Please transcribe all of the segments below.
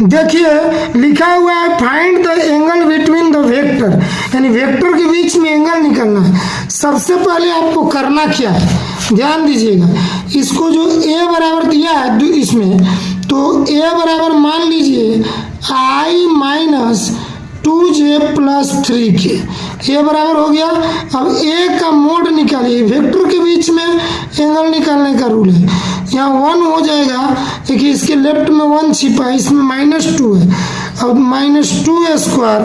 देखिए लिखा हुआ है find the angle between the vector, यानी वेक्टर के बीच में एंगल निकालना है। सबसे पहले आपको करना क्या है, ध्यान दीजिएगा। इसको जो a बराबर दिया है इसमें, तो a बराबर मान लीजिए i minus 2j plus 3k, ये बराबर हो गया। अब a का मोड निकालिए, वेक्टर के बीच में एंगल निकालने का रूल है। यहाँ 1 हो जाएगा, देखिए इसके लेफ्ट में 1 छिपा है, इसमें -2 है। अब -2 स्क्वायर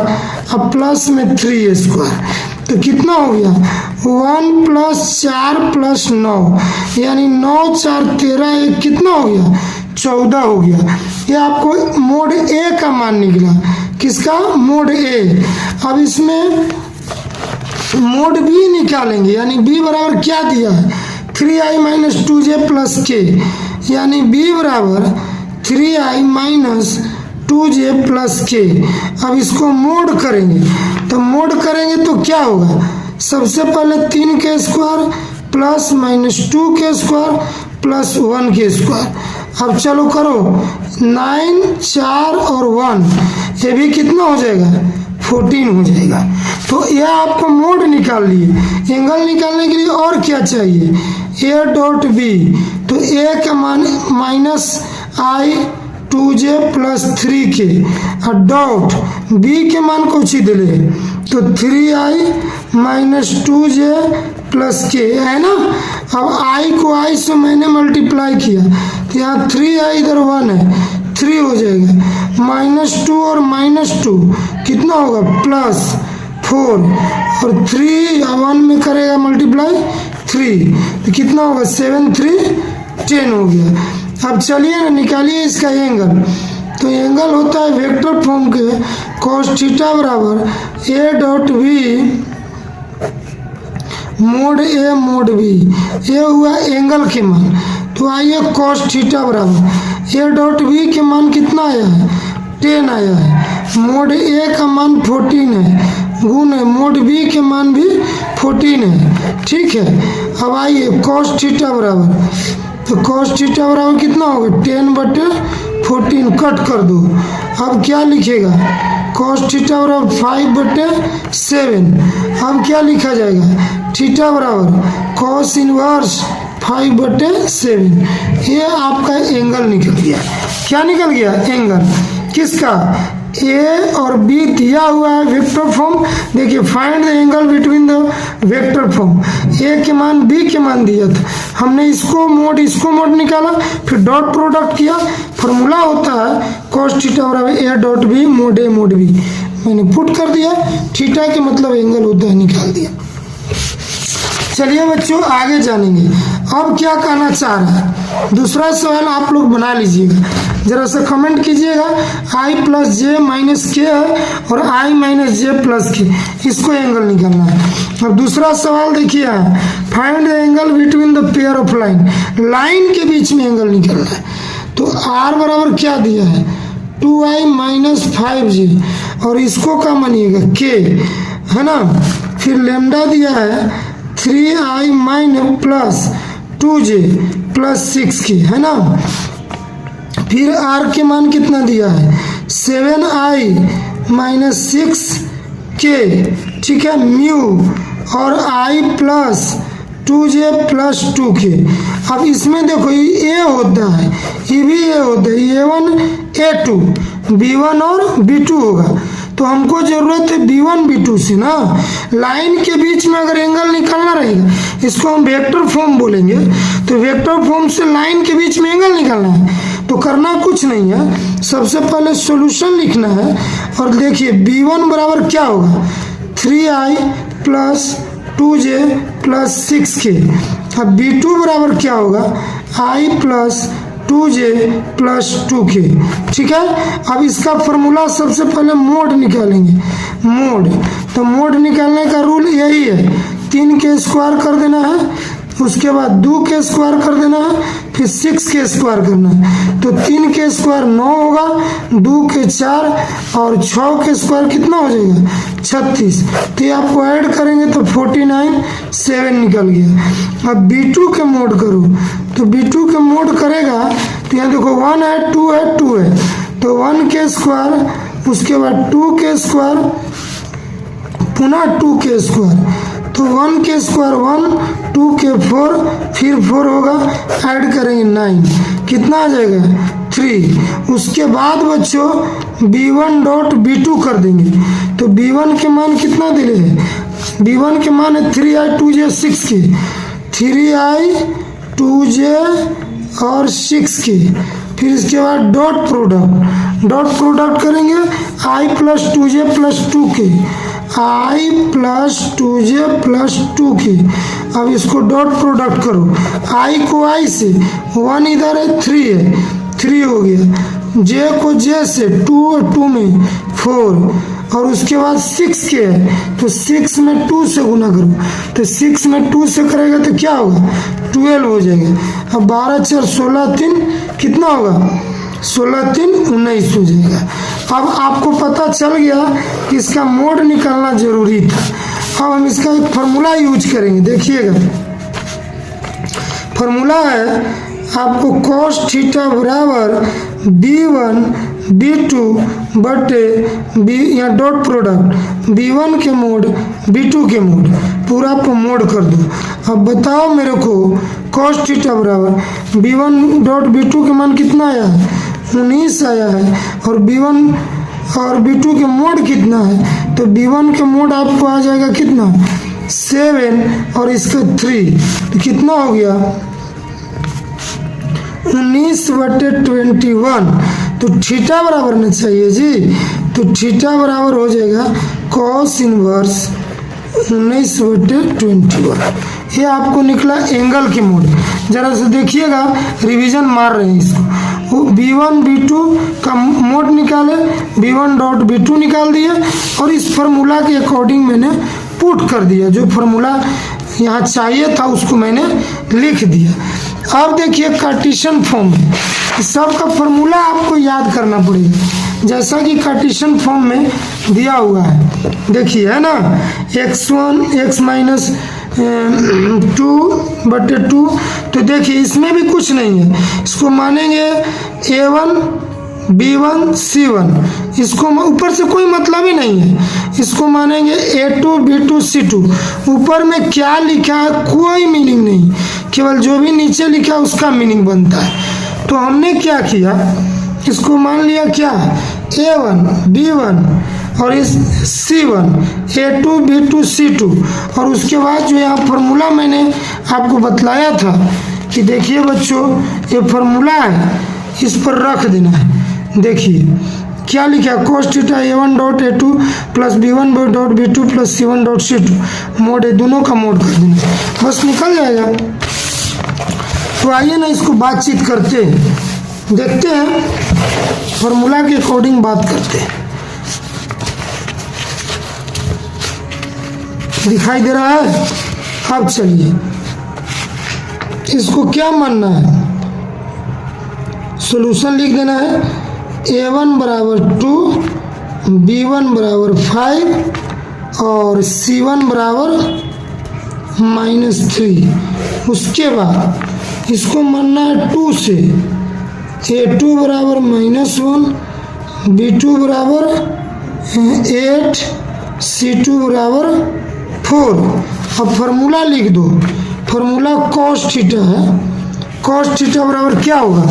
अब प्लस में 3 स्क्वायर, तो कितना हो गया 1 + 4 + 9, यानी 9 4 13, एक कितना हो गया 14 हो गया। ये आपको मोड ए का मान निकला, किसका, मोड ए। अब इसमें मोड बी निकालेंगे, यानी बी बराबर क्या दिया है 3i minus 2j plus k, यानी b बराबर 3i minus 2j plus k। अब इसको मोड करेंगे, तो मोड करेंगे तो क्या होगा, सबसे पहले 3k square plus -2k square plus 1k square. अब चलो करो 9 4 और 1, ये भी कितना हो जाएगा 14 हो जाएगा। तो यह आपको मोड निकाल लिए। एंगल निकालने के लिए और क्या चाहिए, a डॉट बी, तो a का मान -i 2j प्लस 3k और डॉट b के मान को सी दिले, तो 3i minus 2j plus k है ना। अब i को i से मैंने मल्टीप्लाई किया, तो यहाँ 3i इधर 1 है, 3 हो जाएगा, -2 और -2 कितना होगा +4, और 3 1 में करेगा मल्टीप्लाई 3, तो कितना होगा 7 3 10 हो गया। अब चलिए ना निकालिए इसका एंगल। तो एंगल होता है वेक्टर फॉर्म के cos थीटा बराबर a dot B mod A mod B, ये हुआ एंगल के मान। तो आइए cos थीटा बराबर a डॉट बी के मान कितना आया है 10 आया है, मोड ए का मान 14 है, गुण है मोड बी के मान भी 14 है, ठीक है। अब आइए cos थीटा बराबर, तो cos थीटा बराबर कितना होगा 10/14, कट कर दो। अब क्या लिखेगा cos थीटा बराबर 5/7। अब क्या लिखा जाएगा थीटा बराबर cos इनवर्स 5/7। ये आपका एंगल निकल गया। क्या निकल गया, एंगल किसका, ए और बी दिया हुआ है वेक्टर फॉर्म। देखिए find the angle between the vector form, A के मान बी के मान दिया था, हमने इसको मोड निकाला, फिर डॉट प्रोडक्ट किया। फॉर्मूला होता है cos थीटा बराबर A dot B mod A mod B, मैंने पुट कर दिया, थीटा के मतलब एंगल होता है, निकाल दिया। चलिए बच्चों आगे जानेंगे। अब क्या कहना चाह रहा है, दूसरा सवाल आप लोग बना लीजिएगा, जरा सा कमेंट कीजिएगा। i + j - k है और i - j + k, इसको एंगल निकालना है। अब दूसरा सवाल देखिए, find the angle between the pair of line, line के बीच में एंगल निकालना है। तो r बराबर क्या दिया है 2i - 5j, और इसको क्या मानिएगा k है ना। फिर लेमडा दिया है 3i plus 2j plus 6k है ना। फिर r के मान कितना दिया है 7i - 6k, ठीक है, म्यू और i plus 2j plus 2k। अब इसमें देखो ये a होता है, ये भी a होता है, a1 a2 b1 और b2 होगा। तो हमको जरूरत है b1 b2 से ना। लाइन के बीच में अगर एंगल निकालना रहेगा, इसको हम वेक्टर फॉर्म बोलेंगे। तो वेक्टर फॉर्म से लाइन के बीच में एंगल निकालना है, तो करना कुछ नहीं है, सबसे पहले सॉल्यूशन लिखना है। और देखिए b1 बराबर क्या होगा 3i plus 2j plus 6k। अब b2 बराबर क्या होगा i plus 2j plus 2k, ठीक है। अब इसका फॉर्मूला सबसे पहले मोड निकालेंगे, मोड। तो मोड निकालने का रूल यही है, 3k स्क्वायर कर देना है, उसके बाद 2k स्क्वायर कर देना है, फिर 6k स्क्वायर करना है। तो 3k स्क्वायर 9 होगा, 2k 4 और 6k स्क्वायर कितना हो जाएगा 36। तो ये आपको ऐड करेंगे तो 49 7 निकल गया। अब b2 के मोड करो, तो b2 के मोड करेगा तो यहाँ देखो 1 है 2 है 2 है, तो 1k के स्क्वायर, उसके बाद 2 के स्क्वायर, पुनः 2 के स्क्वायर, तो 1 के स्क्वायर 1, 2 के 4, फिर 4 होगा, ऐड करेंगे 9, कितना आ जाएगा 3। उसके बाद बच्चों b1 डॉट b2 कर देंगे, तो b1 के मान कितना दिले है, b1 के मान है 3i 2j 6 के, 3i 2j और 6 के, फिर इसके बाद डॉट प्रोडक्ट करेंगे i प्लस 2j प्लस 2 के, i प्लस 2j प्लस 2 के। अब इसको डॉट प्रोडक्ट करो, i को i से, 1 इधर है 3 है, 3 हो गया, j को j से, 2 और 2 में 4, और उसके बाद 6 के है, तो 6 में 2 से गुना करो, तो 6 में 2 से करेगा तो क्या होगा 12 हो जाएगा। अब 12 4 16 3 कितना होगा 16 3 19 हो जाएगा। अब आपको पता चल गया कि इसका मोड निकालना जरूरी था। अब हम इसका एक फार्मूला यूज करेंगे, देखिएगा फार्मूला है आपको cos थीटा बराबर b1 b2 बटे b, या डॉट प्रोडक्ट b1 के मोड b2 के मोड, पूरा को मोड कर दो। अब बताओ मेरे को cos थीटा बराबर b1 डॉट b2 के मान कितना आया है 19 आया है, और b1 और b2 के मोड कितना है, तो b1 के मोड आपको आ जाएगा कितना 7 और इसका 3, तो कितना हो गया 19 बटे 21, तो थीटा बराबर ना चाहिए जी, तो थीटा बराबर हो जाएगा cos इनवर्स 19 बटे 21। ये आपको निकला एंगल के मोड। जरा से देखिएगा, रिवीजन मार रहे हैं इसको, b1 b2 का मोड निकाले, b1 डॉट b2 निकाल दिया, और इस फार्मूला के अकॉर्डिंग मैंने पुट कर दिया, जो फार्मूला यहाँ चाहिए था उसको मैंने लिख दिया। अब देखिए कार्टेशियन फॉर्म में सबका फार्मूला आपको याद करना पड़ेगा, जैसा कि कार्टेशियन फॉर्म में दिया हुआ है, देखिए है ना, x1 x माइनस 2 बटे 2, तो देखिए इसमें भी कुछ नहीं है, इसको मानेंगे a1 b1 c1, इसको ऊपर से कोई मतलब ही नहीं है, इसको मानेंगे a2 b2 c2, ऊपर में क्या लिखा है कोई मीनिंग नहीं, केवल जो भी नीचे लिखा है उसका मीनिंग बनता है। तो हमने क्या किया, इसको मान लिया क्या a1 b1 और इस c1 a2 b2 c2, और उसके बाद जो यहाँ फार्मूला मैंने आपको बतलाया था कि देखिए बच्चों ये फार्मूला है, इस पर रख देना है। देखिए क्या लिखा है, cos theta a1 dot a2 plus b1 dot b2 plus c1 dot c2, mode है, दोनों का मोड कर देना, बस निकल जाएगा। तो आइए ना इसको बातचीत करते हैं, देखते हैं फार्मूला के अकॉर्डिंग बात करते हैं। दिखाई दे रहा है? अब चलिए इसको क्या मानना है, सॉल्यूशन लिख देना है, a1 बराबर 2, b1 बराबर 5 और c1 बराबर -3। उसके बाद इसको मानना है 2 से, a2 बराबर -1, b2 बराबर 8, c2 बराबर 4। अब फार्मूला लिख दो, फार्मूला cos थीटा है, cos थीटा बराबर क्या होगा,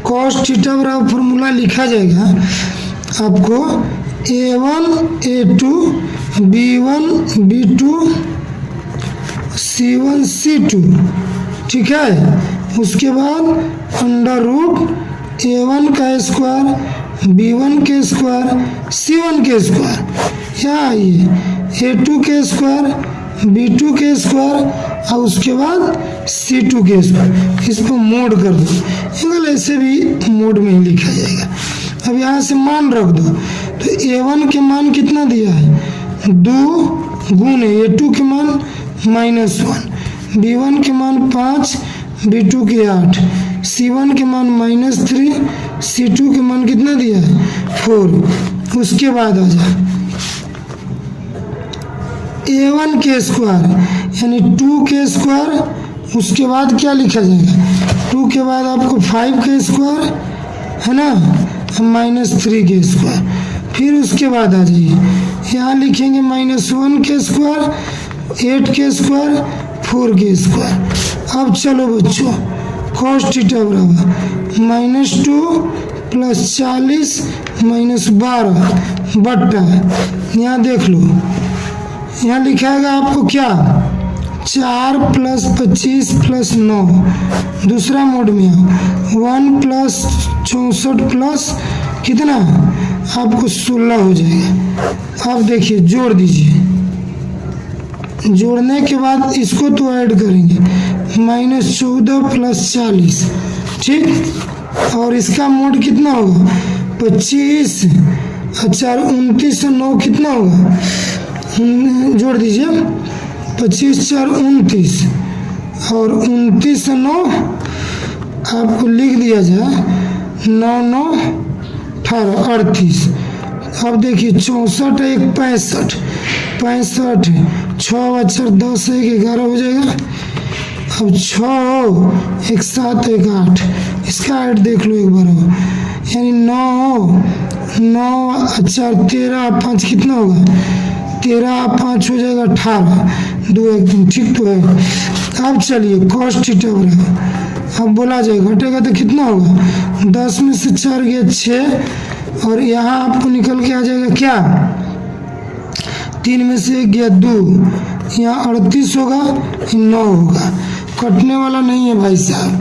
cos थीटा बराबर फार्मूला लिखा जाएगा आपको a1 a2 b1 b2 c1 c2, ठीक है। उसके बाद अंडर रूट a1 का स्क्वायर b1 के स्क्वायर c1 के स्क्वायर, यहाँ आइए a2 के स्क्वायर b2 के स्क्वायर और उसके बाद c2 के स्क्वायर, इसको मोड कर दो, एंगल ऐसे भी मोड में ही लिखा जाएगा। अब यहाँ से मान रख दो, तो a1 के मान कितना दिया है 2 गुने a2 के मान -1, b1 के मान 5, b2 के 8, c1 के मान -3, c2 के मान कितना दिया है 4। उसके बाद आ जाए a1 के स्क्वायर यानी 2 के स्क्वायर, उसके बाद क्या लिखा जाएगा 2 के बाद आपको 5 के स्क्वायर है ना, -3 के स्क्वायर। फिर उसके बाद आ जाइए, यहाँ लिखेंगे -1 के स्क्वायर, 8 के स्क्वायर, 4 के स्क्वायर। अब चलो बच्चों, cos थीटा बराबर -2 + 40 - 12 बट्टा, यहाँ देख लो, यहाँ लिखाएगा आपको क्या, 4 + 25 + 9। दूसरा मोड में 1 + 64 प्लस कितना, आपको 16 हो जाएगा। अब देखिए जोड़ दीजिए, जोड़ने के बाद इसको तो ऐड करेंगे, -14 + 40, ठीक। और इसका मोड कितना होगा, 25, अच्छा 29 और 9 कितना होगा, जोड़ दीजिए, 25 × 4 = 29, और 29 और 9 आपको लिख दिया जाए, 9 × 9 = 18, 38। अब देखिए 64 × 1 = 65, 65, 6 × 4 = 10, 1 = 11 हो जाएगा। अब 6 1 7 1 8, इसका ऐड देख लो एक बार, यानी 9 9 4 13 5 कितना होगा, 13 5 हो जाएगा 18, 2 1 3, ठीक तो है। अब चलिए cos थीटा बराबर, अब बोला जाए घटेगा तो कितना होगा, 10 में से 4 गया 6, और यहाँ आपको निकल के आ जाएगा क्या, 3 में से 1 गया 2, यहाँ 38 होगा, 9 होगा, कटने वाला नहीं है भाई साहब।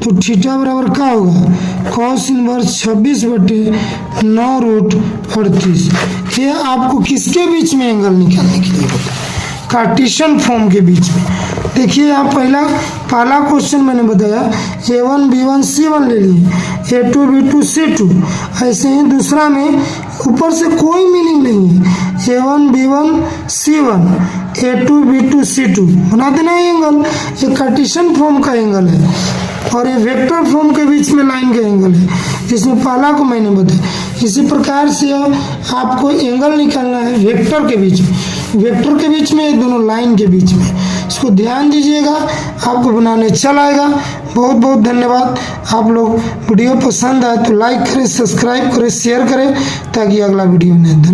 तो थीटा बराबर क्या होगा, cos इनवर्स 26/9√38। ये आपको किसके बीच में एंगल निकालने के लिए होता है, कार्टेशियन फॉर्म के बीच में। देखिए यहाँ पहला क्वेश्चन मैंने बताया, A1 B1 C1 ले लिए, A2 B2 C2। ऐसे ही दूसरा में ऊपर से कोई मीनिंग नहीं है, A1 B1 C1, A2 B2 C2 बना देना है एंगल। ये कार्टेशियन फॉर्म का एंगल है, और ये वेक्टर फॉर्म के बीच में लाइन का एंगल है, जिसमें पहला को मैंने बताया। इसी प्रकार से आपको एंगल निकालना है वेक्टर के बीच में, वेक्टर के बीच में, दोनों लाइन के बीच में। इसको ध्यान दीजिएगा, आपको बनाने चल आएगा। बहुत बहुत धन्यवाद। आप लोग वीडियो पसंद आए तो लाइक करें, सब्सक्राइब करें, शेयर करें, ताकि अगला वीडियो नहीं।